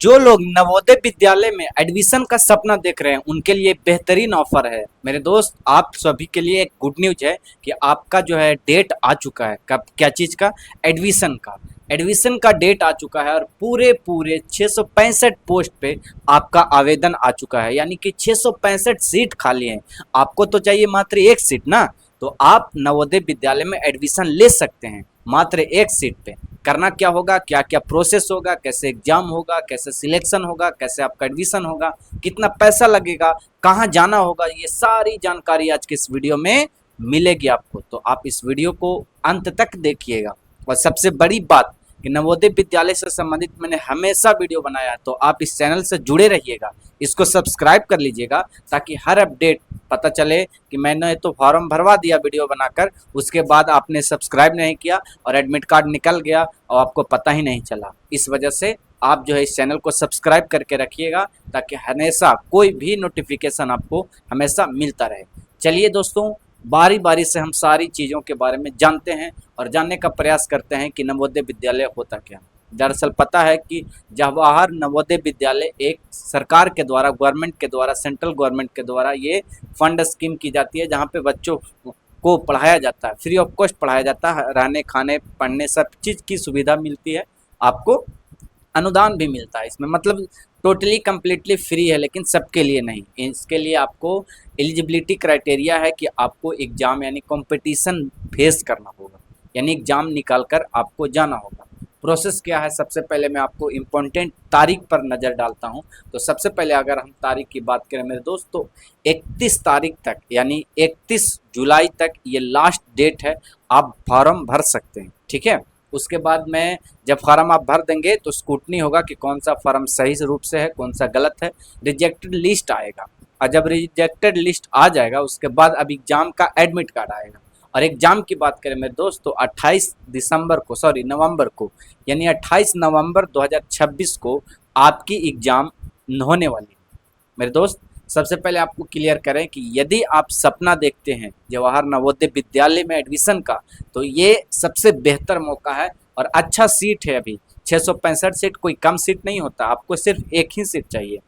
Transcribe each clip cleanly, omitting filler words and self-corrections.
जो लोग नवोदय विद्यालय में एडमिशन का सपना देख रहे हैं उनके लिए बेहतरीन ऑफर है मेरे दोस्त। आप सभी के लिए एक गुड न्यूज है कि आपका जो है डेट आ चुका है। कब? क्या चीज़ का? एडमिशन का। एडमिशन का डेट आ चुका है और पूरे पूरे 665 पोस्ट पे आपका आवेदन आ चुका है, यानी कि 665 सीट खाली हैं। आपको तो चाहिए मात्र एक सीट ना, तो आप नवोदय विद्यालय में एडमिशन ले सकते हैं मात्र एक सीट पे। करना क्या होगा, क्या क्या प्रोसेस होगा, कैसे एग्जाम होगा, कैसे सिलेक्शन होगा, कैसे आपका एडमिशन होगा, कितना पैसा लगेगा, कहाँ जाना होगा, ये सारी जानकारी आज के इस वीडियो में मिलेगी आपको। तो आप इस वीडियो को अंत तक देखिएगा। और सबसे बड़ी बात कि नवोदय विद्यालय से संबंधित मैंने हमेशा वीडियो बनाया है, तो आप इस चैनल से जुड़े रहिएगा, इसको सब्सक्राइब कर लीजिएगा ताकि हर अपडेट पता चले कि मैंने तो फॉर्म भरवा दिया वीडियो बनाकर, उसके बाद आपने सब्सक्राइब नहीं किया और एडमिट कार्ड निकल गया और आपको पता ही नहीं चला। इस वजह से आप जो है इस चैनल को सब्सक्राइब करके रखिएगा ताकि हमेशा कोई भी नोटिफिकेशन आपको हमेशा मिलता रहे। चलिए दोस्तों, बारी बारी से हम सारी चीज़ों के बारे में जानते हैं और जानने का प्रयास करते हैं कि नवोदय विद्यालय होता क्या। दरअसल पता है कि जवाहर नवोदय विद्यालय एक सरकार के द्वारा, गवर्नमेंट के द्वारा, सेंट्रल गवर्नमेंट के द्वारा ये फंड स्कीम की जाती है, जहाँ पे बच्चों को पढ़ाया जाता है, फ्री ऑफ कॉस्ट पढ़ाया जाता है, रहने खाने पढ़ने सब चीज़ की सुविधा मिलती है, आपको अनुदान भी मिलता है इसमें। मतलब टोटली कम्प्लीटली फ्री है, लेकिन सबके लिए नहीं। इसके लिए आपको एलिजिबिलिटी क्राइटेरिया है कि आपको एग्ज़ाम यानी कंपटीशन फेस करना होगा, यानी एग्ज़ाम निकाल कर आपको जाना होगा। प्रोसेस क्या है, सबसे पहले मैं आपको इम्पोर्टेंट तारीख पर नज़र डालता हूँ। तो सबसे पहले अगर हम तारीख की बात करें मेरे दोस्त, तो 31 तारीख तक यानी 31 जुलाई तक ये लास्ट डेट है, आप फॉर्म भर सकते हैं। ठीक है, उसके बाद में जब फार्म आप भर देंगे तो स्क्रूटनी होगा कि कौन सा फार्म सही रूप से है, कौन सा गलत है। रिजेक्टेड लिस्ट आएगा और जब रिजेक्टेड लिस्ट आ जाएगा उसके बाद अब एग्ज़ाम का एडमिट कार्ड आएगा। और एग्ज़ाम की बात करें मेरे दोस्त, तो 28 नवंबर को यानी 28 नवंबर 2026 को आपकी एग्ज़ाम होने वाली है मेरे दोस्त। सबसे पहले आपको क्लियर करें कि यदि आप सपना देखते हैं जवाहर नवोदय विद्यालय में एडमिशन का, तो ये सबसे बेहतर मौका है और अच्छा सीट है। अभी 665 सीट कोई कम सीट नहीं होता, आपको सिर्फ एक ही सीट चाहिए।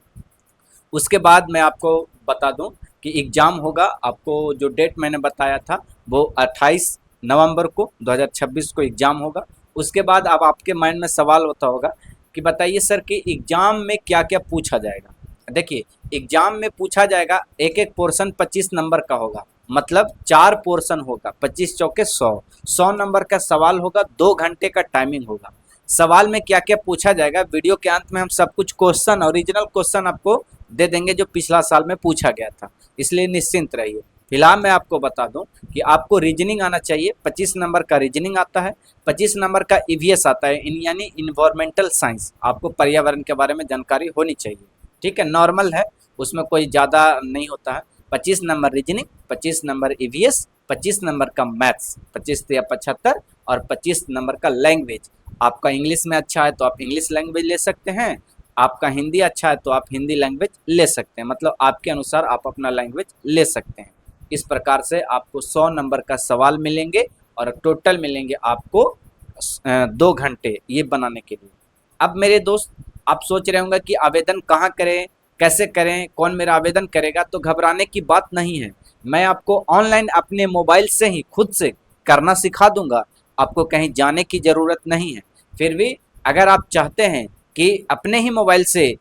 उसके बाद मैं आपको बता दूं कि एग्ज़ाम होगा, आपको जो डेट मैंने बताया था वो 28 नवंबर को 2026 को एग्ज़ाम होगा। उसके बाद अब आपके माइंड में सवाल होता होगा कि बताइए सर कि एग्ज़ाम में क्या क्या पूछा जाएगा। देखिए, एग्ज़ाम में पूछा जाएगा, एक एक पोर्शन 25 नंबर का होगा, मतलब 4 पोर्शन होगा, 25 चौके 100 नंबर का सवाल होगा, 2 घंटे का टाइमिंग होगा। सवाल में क्या क्या पूछा जाएगा, वीडियो के अंत में हम सब कुछ क्वेश्चन, ओरिजिनल क्वेश्चन आपको दे देंगे जो पिछला साल में पूछा गया था, इसलिए निश्चिंत रहिए। फिलहाल मैं आपको बता दूं कि आपको रीजनिंग आना चाहिए, 25 नंबर का रीजनिंग आता है, 25 नंबर का ईवीएस आता है, यानी इन्वायरमेंटल साइंस, आपको पर्यावरण के बारे में जानकारी होनी चाहिए। ठीक है, नॉर्मल है, उसमें कोई ज़्यादा नहीं होता है। 25 number reasoning, 25 number EVS, 25 number का मैथ्स, 25 या 75 और 25 नंबर का लैंग्वेज। आपका इंग्लिश में अच्छा है तो आप इंग्लिश लैंग्वेज ले सकते हैं, आपका हिंदी अच्छा है तो आप हिंदी लैंग्वेज ले सकते हैं, मतलब आपके अनुसार आप अपना लैंग्वेज ले सकते हैं। इस प्रकार से आपको 100 नंबर का सवाल मिलेंगे और टोटल मिलेंगे आपको 2 घंटे ये बनाने के लिए। अब मेरे दोस्त आप सोच रहे होंगे कि आवेदन कहाँ करें, कैसे करें, कौन मेरा आवेदन करेगा, तो घबराने की बात नहीं है। मैं आपको ऑनलाइन अपने मोबाइल से ही खुद से करना सिखा दूंगा, आपको कहीं जाने की ज़रूरत नहीं है। फिर भी अगर आप चाहते हैं कि अपने ही मोबाइल से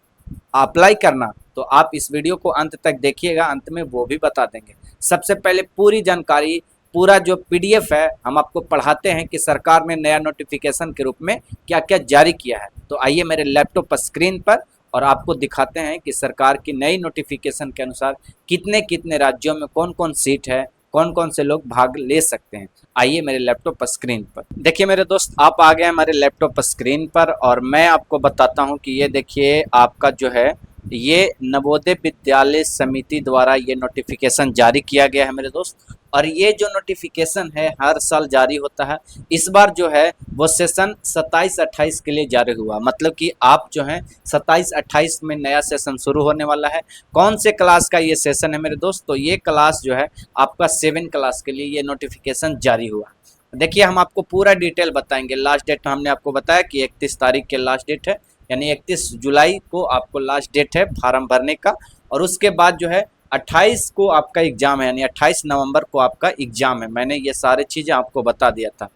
अप्लाई करना, तो आप इस वीडियो को अंत तक देखिएगा, अंत में वो भी बता देंगे। सबसे पहले पूरी जानकारी, पूरा जो पीडीएफ है हम आपको पढ़ाते हैं कि सरकार ने नया नोटिफिकेशन के रूप में क्या क्या जारी किया है। तो आइए मेरे लैपटॉप स्क्रीन पर और आपको दिखाते हैं कि सरकार की नई नोटिफिकेशन के अनुसार कितने कितने राज्यों में कौन कौन सीट है, कौन कौन से लोग भाग ले सकते हैं। आइए मेरे लैपटॉप स्क्रीन पर देखिए मेरे दोस्त, आप आ गए हमारे लैपटॉप स्क्रीन पर और मैं आपको बताता हूं कि ये देखिए आपका जो है ये नवोदय विद्यालय समिति द्वारा ये नोटिफिकेशन जारी किया गया है मेरे दोस्त। और ये जो नोटिफिकेशन है हर साल जारी होता है, इस बार जो है वो सेशन 27-28 के लिए जारी हुआ, मतलब कि आप जो हैं 27-28 में नया सेशन शुरू होने वाला है। कौन से क्लास का ये सेशन है मेरे दोस्त, तो ये क्लास जो है आपका 7 क्लास के लिए ये नोटिफिकेशन जारी हुआ। देखिए हम आपको पूरा डिटेल बताएंगे। लास्ट डेट हमने आपको बताया कि 31 तारीख के लास्ट डेट है, यानी 31 जुलाई को आपको लास्ट डेट है फार्म भरने का। और उसके बाद जो है 28 को आपका एग्ज़ाम है, यानी 28 नवंबर को आपका एग्ज़ाम है। मैंने ये सारी चीज़ें आपको बता दिया था।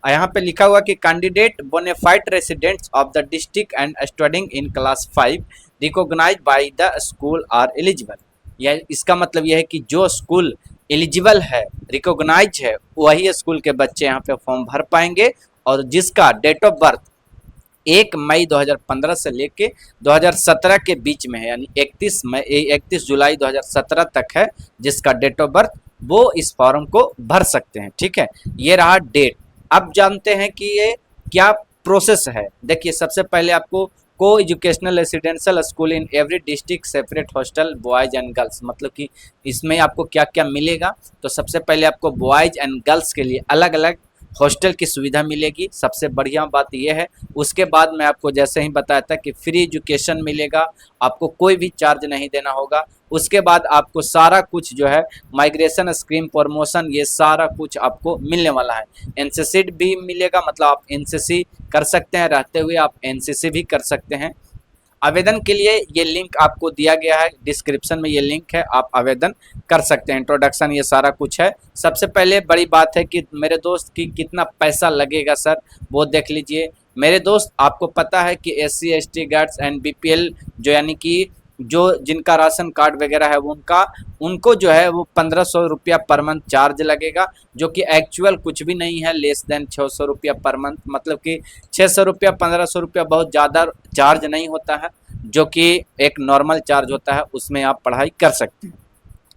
यहाँ पे लिखा हुआ कि candidate bona fide residents of the district and studying in class 5 recognised by the school are eligible. यह इसका मतलब यह है कि जो स्कूल एलिजिबल है, रिकॉग्नाइज है, वही स्कूल के बच्चे यहाँ पे फॉर्म भर पाएंगे। और जिसका डेट ऑफ बर्थ 1 मई 2015 से लेके 2017 के बीच में है, यानी 31 जुलाई 2017 तक है जिसका डेट ऑफ बर्थ, वो इस फॉर्म को भर सकते हैं। ठीक है, ये रहा डेट। अब जानते हैं कि ये क्या प्रोसेस है। देखिए, सबसे पहले आपको को educational residential school in every district separate hostel boys and girls, मतलब कि इसमें आपको क्या क्या मिलेगा। तो सबसे पहले आपको बॉयज़ एंड गर्ल्स के लिए अलग अलग हॉस्टल की सुविधा मिलेगी, सबसे बढ़िया बात यह है। उसके बाद मैं आपको जैसे ही बताया था कि फ्री एजुकेशन मिलेगा, आपको कोई भी चार्ज नहीं देना होगा। उसके बाद आपको सारा कुछ जो है माइग्रेशन स्कीम, प्रमोशन, ये सारा कुछ आपको मिलने वाला है। एनसीसी भी मिलेगा, मतलब आप एनसीसी कर सकते हैं, रहते हुए आप एनसीसी भी कर सकते हैं। आवेदन के लिए ये लिंक आपको दिया गया है, डिस्क्रिप्शन में ये लिंक है, आप आवेदन कर सकते हैं। इंट्रोडक्शन ये सारा कुछ है। सबसे पहले बड़ी बात है कि मेरे दोस्त की कितना पैसा लगेगा सर, वो देख लीजिए। मेरे दोस्त, आपको पता है कि SC ST guards and BPL जो यानी कि जो जिनका राशन कार्ड वगैरह है उनको जो है वो 1500 रुपया पर मंथ चार्ज लगेगा, जो कि एक्चुअल कुछ भी नहीं है, लेस देन 600 रुपया पर मंथ। मतलब कि 600 रुपया 1500 रुपया बहुत ज़्यादा चार्ज नहीं होता है, जो कि एक नॉर्मल चार्ज होता है, उसमें आप पढ़ाई कर सकते हैं।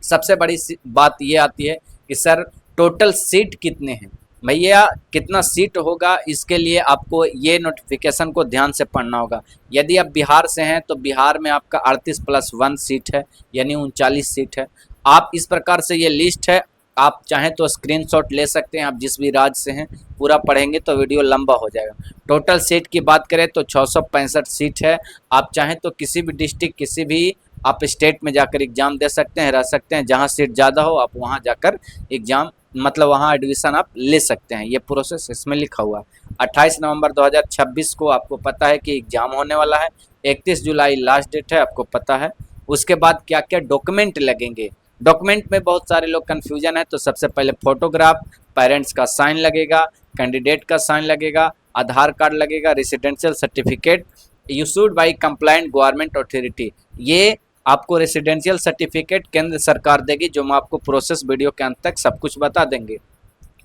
सबसे बड़ी बात ये आती है कि सर टोटल सीट कितने हैं। भैया कितना सीट होगा, इसके लिए आपको ये नोटिफिकेशन को ध्यान से पढ़ना होगा। यदि आप बिहार से हैं तो बिहार में आपका 38+1 सीट है, यानी 39 सीट है। आप इस प्रकार से ये लिस्ट है, आप चाहें तो स्क्रीनशॉट ले सकते हैं। आप जिस भी राज्य से हैं, पूरा पढ़ेंगे तो वीडियो लंबा हो जाएगा। टोटल सीट की बात करें तो 665 सीट है। आप चाहें तो किसी भी डिस्ट्रिक्ट, किसी भी आप स्टेट में जाकर एग्ज़ाम दे सकते हैं, रह सकते हैं। जहाँ सीट ज़्यादा हो आप वहाँ जाकर एग्ज़ाम, मतलब वहाँ एडमिशन आप ले सकते हैं। ये प्रोसेस इसमें लिखा हुआ है। 28 नवंबर 2026 को आपको पता है कि एग्ज़ाम होने वाला है। 31 जुलाई लास्ट डेट है, आपको पता है। उसके बाद क्या क्या डॉक्यूमेंट लगेंगे, डॉक्यूमेंट में बहुत सारे लोग कन्फ्यूजन है। तो सबसे पहले फोटोग्राफ, पेरेंट्स का साइन लगेगा, कैंडिडेट का साइन लगेगा, आधार कार्ड लगेगा, residential certificate issued by compliant government authority. ये आपको रेसिडेंशियल सर्टिफिकेट केंद्र सरकार देगी, जो मैं आपको प्रोसेस वीडियो के अंत तक सब कुछ बता देंगे।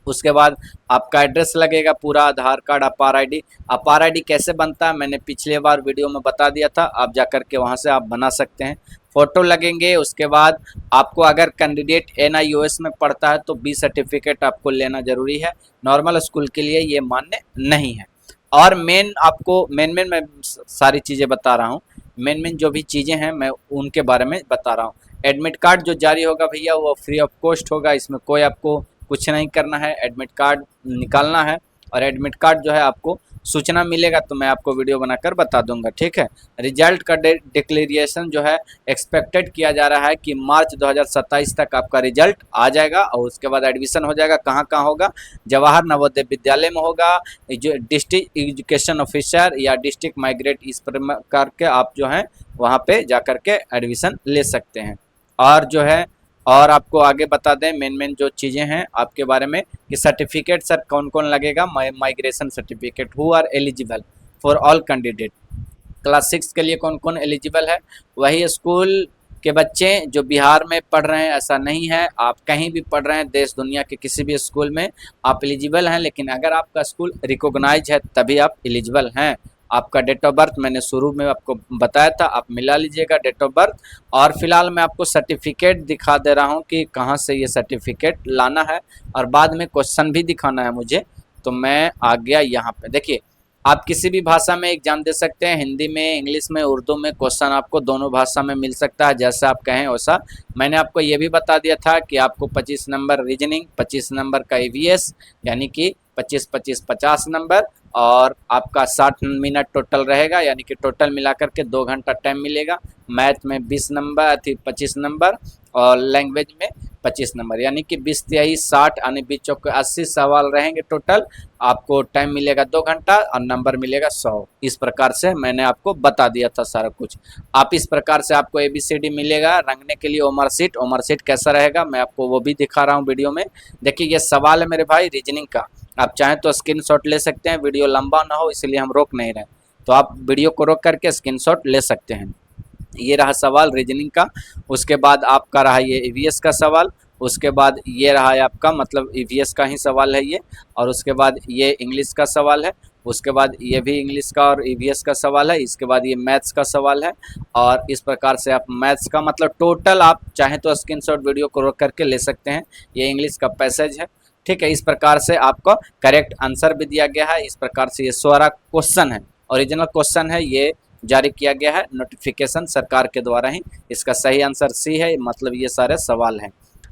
उसके बाद आपका एड्रेस लगेगा, पूरा आधार कार्ड, अपार आईडी। अपार आईडी कैसे बनता है मैंने पिछले बार वीडियो में बता दिया था, आप जा कर के वहाँ से आप बना सकते हैं। फ़ोटो लगेंगे। उसके बाद आपको अगर कैंडिडेट NIOS में पढ़ता है तो B सर्टिफिकेट आपको लेना ज़रूरी है, नॉर्मल स्कूल के लिए ये मान्य नहीं है। और मेन आपको मेन मैं सारी चीज़ें बता रहा हूँ, मेन जो भी चीज़ें हैं मैं उनके बारे में बता रहा हूँ। एडमिट कार्ड जो जारी होगा भैया वो फ्री ऑफ कॉस्ट होगा, इसमें कोई आपको कुछ नहीं करना है, एडमिट कार्ड निकालना है। और एडमिट कार्ड जो है आपको सूचना मिलेगा तो मैं आपको वीडियो बनाकर बता दूंगा, ठीक है। रिजल्ट का डिक्लेरेशन जो है एक्सपेक्टेड किया जा रहा है कि मार्च 2027 तक आपका रिजल्ट आ जाएगा। और उसके बाद एडमिशन हो जाएगा। कहाँ कहाँ होगा, जवाहर नवोदय विद्यालय में होगा, जो डिस्ट्रिक्ट एजुकेशन ऑफिसर या डिस्ट्रिक्ट माइग्रेट, इस प्रकार के आप जो हैं वहाँ पे जा कर के एडमिशन ले सकते हैं। और जो है और आपको आगे बता दें मेन जो चीज़ें हैं आपके बारे में कि सर्टिफिकेट सर कौन कौन लगेगा। Migration certificate who are eligible for all candidate. Class 6 के लिए कौन कौन एलिजिबल है, वही स्कूल के बच्चे जो बिहार में पढ़ रहे हैं, ऐसा नहीं है। आप कहीं भी पढ़ रहे हैं, देश दुनिया के किसी भी स्कूल में आप एलिजिबल हैं। लेकिन अगर आपका स्कूल रिकॉग्नाइज है तभी आप एलिजिबल हैं। आपका डेट ऑफ बर्थ मैंने शुरू में आपको बताया था, आप मिला लीजिएगा डेट ऑफ बर्थ। और फिलहाल मैं आपको सर्टिफिकेट दिखा दे रहा हूँ कि कहाँ से ये सर्टिफिकेट लाना है, और बाद में क्वेश्चन भी दिखाना है मुझे। तो मैं आ गया यहाँ पे। देखिए, आप किसी भी भाषा में एग्जाम दे सकते हैं, हिंदी में, इंग्लिश में, उर्दू में। क्वेश्चन आपको दोनों भाषा में मिल सकता है, जैसा आप कहें वैसा। मैंने आपको ये भी बता दिया था कि आपको 25 नंबर रीजनिंग, 25 नंबर का EVS, यानी कि 25-25 50 नंबर, और आपका 60 मिनट टोटल रहेगा, यानी कि टोटल मिलाकर के 2 घंटा टाइम मिलेगा। मैथ में 20 नंबर 25 नंबर, और लैंग्वेज में 25 नंबर, यानी कि 20 तिहाई 60 यानी 20 चौक 80 सवाल रहेंगे टोटल। आपको टाइम मिलेगा 2 घंटा और नंबर मिलेगा 100। इस प्रकार से मैंने आपको बता दिया था सारा कुछ। आप इस प्रकार से आपको ABCD मिलेगा। रंगने के लिए ओमर सीट कैसा रहेगा मैं आपको वो भी दिखा रहा हूँ वीडियो में। देखिए ये सवाल है मेरे भाई रीजनिंग का। आप चाहें तो स्क्रीनशॉट ले सकते हैं, वीडियो लंबा ना हो इसलिए हम रोक नहीं रहे, तो आप वीडियो को रोक करके स्क्रीनशॉट ले सकते हैं। ये रहा सवाल रीजनिंग का। उसके बाद आपका रहा ये EVS का सवाल। उसके बाद ये रहा है आपका मतलब EVS का ही सवाल है ये। और उसके बाद ये इंग्लिश का सवाल है। उसके बाद ये भी इंग्लिश का और EVS का सवाल है। इसके बाद ये मैथ्स का सवाल है। और इस प्रकार से आप मैथ्स का मतलब टोटल आप चाहें तो स्क्रीनशॉट वीडियो को रोक करके ले सकते हैं। ये इंग्लिश का पैसेज है, ठीक है। इस प्रकार से आपका करेक्ट आंसर भी दिया गया है। इस प्रकार से ये 16 क्वेश्चन है, ओरिजिनल क्वेश्चन है, ये जारी किया गया है नोटिफिकेशन सरकार के द्वारा ही। इसका सही आंसर सी है, मतलब ये सारे सवाल हैं।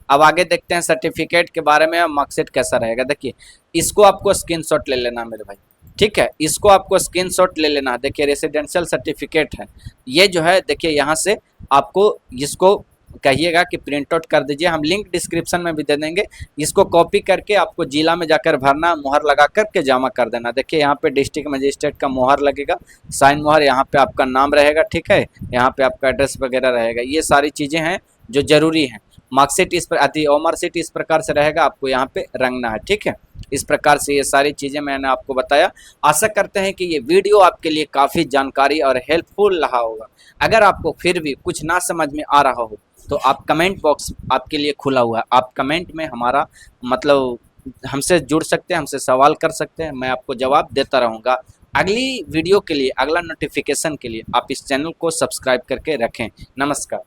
अब आगे देखते हैं सर्टिफिकेट के बारे में, मार्कशीट कैसा रहेगा। देखिए इसको आपको स्क्रीनशॉट ले लेना मेरे भाई, ठीक है। इसको आपको स्क्रीनशॉट ले लेना। देखिए रेसिडेंशियल सर्टिफिकेट है ये जो है। देखिए यहाँ से आपको इसको कहिएगा कि प्रिंट आउट कर दीजिए, हम लिंक डिस्क्रिप्शन में भी दे देंगे। इसको कॉपी करके आपको जिला में जाकर भरना, मुहर लगा करके जमा कर देना। देखिए यहाँ पे डिस्ट्रिक्ट मजिस्ट्रेट का मुहर लगेगा, साइन मुहर, यहाँ पे आपका नाम रहेगा, ठीक है। यहाँ पे आपका एड्रेस वगैरह रहेगा। ये सारी चीज़ें हैं जो जरूरी हैं। मार्कशीट इस पर आती है, ओमरशीट इस प्रकार से रहेगा, आपको यहाँ पे रंगना है, ठीक है। इस प्रकार से ये सारी चीज़ें मैंने आपको बताया। आशा करते हैं कि ये वीडियो आपके लिए काफ़ी जानकारी और हेल्पफुल रहा होगा। अगर आपको फिर भी कुछ ना समझ में आ रहा हो तो आप कमेंट बॉक्स आपके लिए खुला हुआ है। आप कमेंट में हमारा मतलब हमसे जुड़ सकते हैं, हमसे सवाल कर सकते हैं, मैं आपको जवाब देता रहूँगा। अगली वीडियो के लिए, अगला नोटिफिकेशन के लिए आप इस चैनल को सब्सक्राइब करके रखें। नमस्कार।